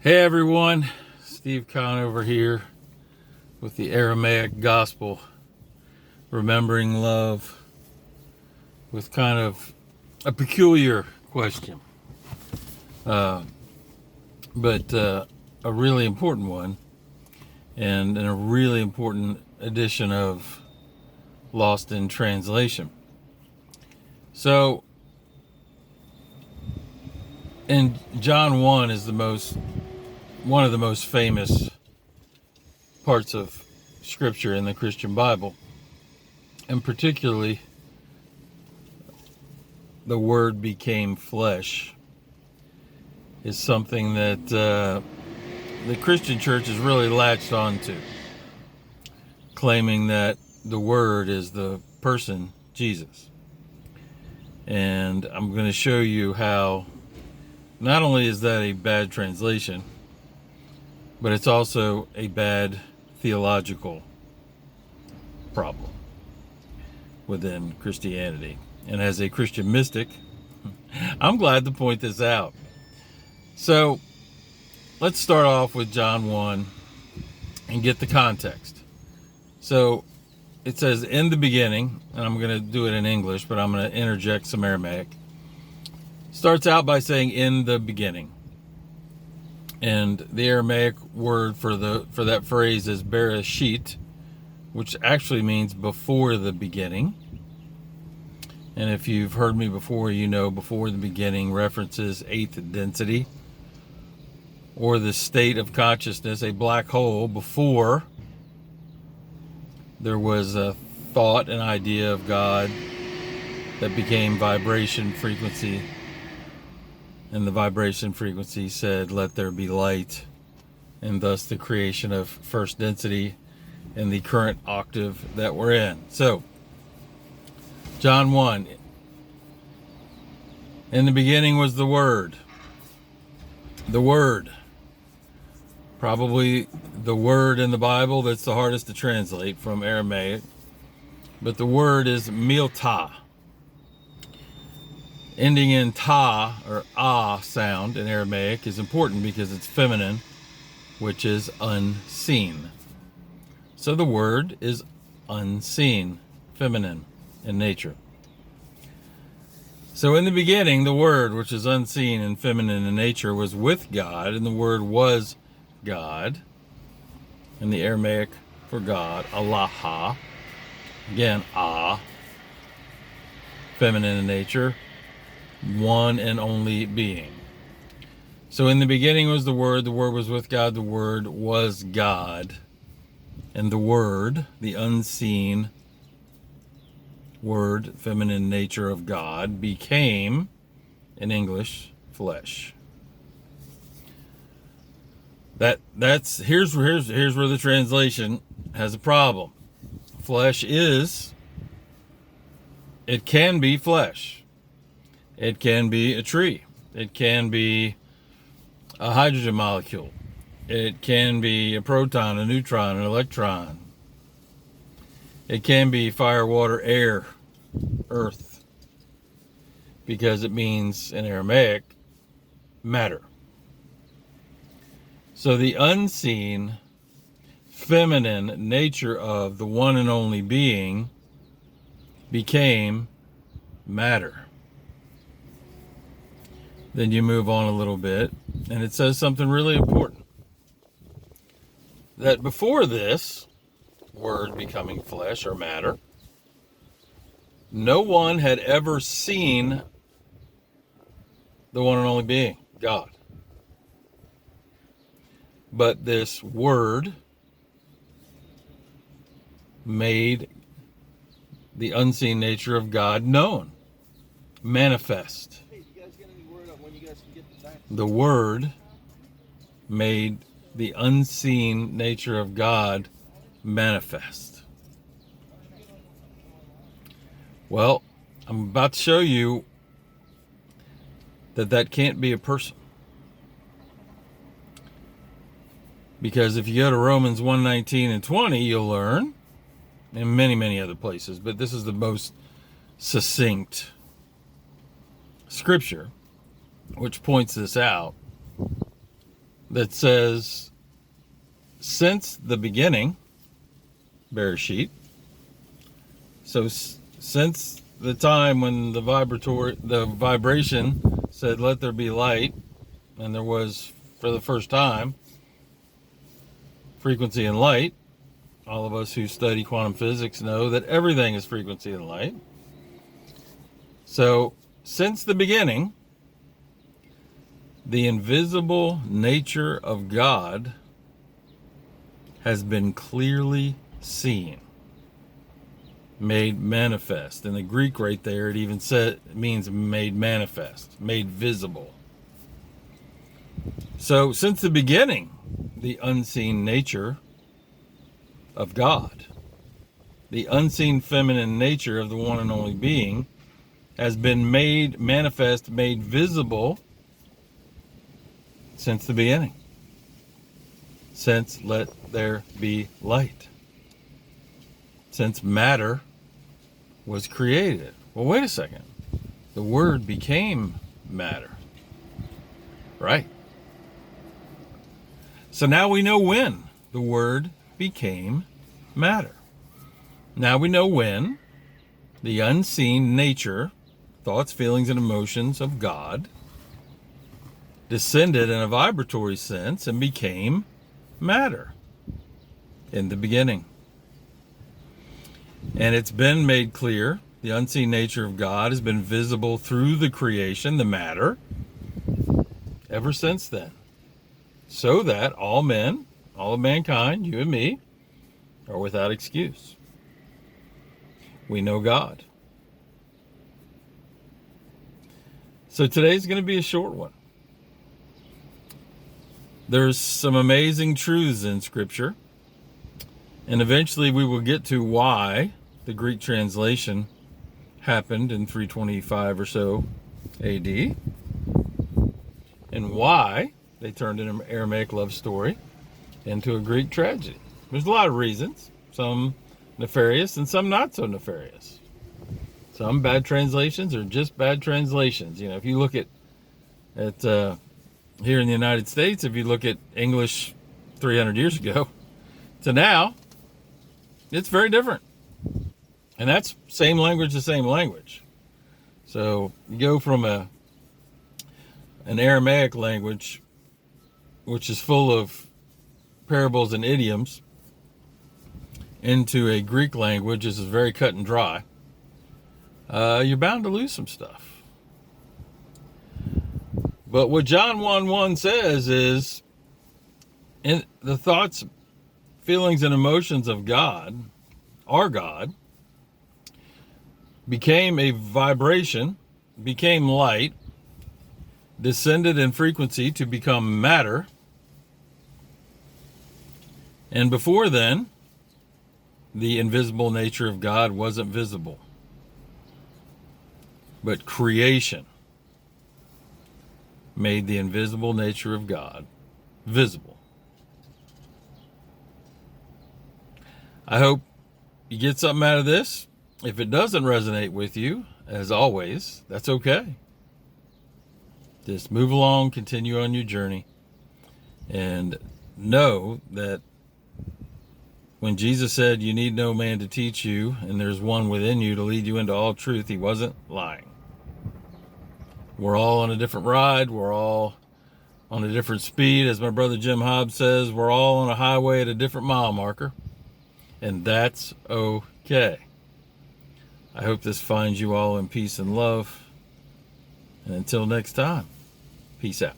Hey everyone, Steve Conover here with the Aramaic Gospel, remembering love, with kind of a peculiar question, but a really important one, and a really important edition of Lost in Translation. So, in John 1 is one of the most famous parts of Scripture in the Christian Bible, and particularly the Word became flesh is something that the Christian church is really latched onto, claiming that the Word is the person Jesus. And I'm going to show you how not only is that a bad translation, but it's also a bad theological problem within Christianity. And as a Christian mystic, I'm glad to point this out. So let's start off with John 1 and get the context. So it says, in the beginning, and I'm going to do it in English, but I'm going to interject some Aramaic. Starts out by saying, in the beginning. And the Aramaic word for that phrase is bereshit, which actually means before the beginning. And if you've heard me before, you know before the beginning references eighth density, or the state of consciousness, a black hole before there was a thought and idea of God that became vibration frequency. And the vibration frequency said, let there be light, and thus the creation of first density in the current octave that we're in. So, John 1, in the beginning was the Word. The Word. Probably the word in the Bible that's the hardest to translate from Aramaic. But the word is milta. Ending in ta or ah sound in Aramaic is important because it's feminine, which is unseen. So the word is unseen, feminine in nature. So in the beginning, the word, which is unseen and feminine in nature, was with God, and the word was God. In the Aramaic for God, Allah. Again, ah, feminine in nature, one and only being. So in the beginning was the Word was with God, the Word was God. And the Word, the unseen Word, feminine nature of God, became, in English, flesh. Here's where the translation has a problem. Flesh it can be flesh. It can be a tree. It can be a hydrogen molecule. It can be a proton, a neutron, an electron. It can be fire, water, air, earth, because it means in Aramaic matter. So the unseen, feminine nature of the one and only being became matter. Then you move on a little bit, and it says something really important. That before this word becoming flesh or matter, no one had ever seen the one and only being, God. But this word made the unseen nature of God known, manifest. The word made the unseen nature of God manifest. Well, I'm about to show you that can't be a person. Because if you go to Romans 1:19 and 20, you'll learn, and many other places, but this is the most succinct scripture which points this out, that says, since the beginning, Bereshit. So since the time when the vibration said, let there be light, and there was, for the first time, frequency and light. All of us who study quantum physics know that everything is frequency and light. So, since the beginning, the invisible nature of God has been clearly seen, made manifest. In the Greek right there, it even means made manifest, made visible. So, since the beginning, the unseen nature of God, the unseen feminine nature of the one and only being, has been made manifest, made visible since the beginning. Since let there be light. Since matter was created. Well, wait a second. The Word became matter. Right. So now we know when the Word became matter. Now we know when the unseen nature, thoughts, feelings, and emotions of God descended in a vibratory sense and became matter in the beginning. And it's been made clear, the unseen nature of God has been visible through the creation, the matter, ever since then. So that all men, all of mankind, you and me, are without excuse. We know God. So today's going to be a short one. There's some amazing truths in Scripture, and eventually we will get to why the Greek translation happened in 325 or so AD, and why they turned an Aramaic love story into a Greek tragedy. There's a lot of reasons, some nefarious and some not so nefarious. Some bad translations are just bad translations. You know, if you look at here in the United States, if you look at English 300 years ago to now, it's very different. And that's same language to same language. So you go from an Aramaic language, which is full of parables and idioms, into a Greek language, which is very cut and dry, you're bound to lose some stuff. But what John 1:1 says is, in the thoughts, feelings, and emotions of God, our God, became a vibration, became light, descended in frequency to become matter. And before then, the invisible nature of God wasn't visible. But creation made the invisible nature of God visible. I hope you get something out of this. If it doesn't resonate with you, as always, that's okay. Just move along, continue on your journey, and know that when Jesus said you need no man to teach you, and there's one within you to lead you into all truth, he wasn't lying. We're all on a different ride. We're all on a different speed. As my brother Jim Hobbs says, we're all on a highway at a different mile marker, and that's okay. I hope this finds you all in peace and love. And until next time, peace out.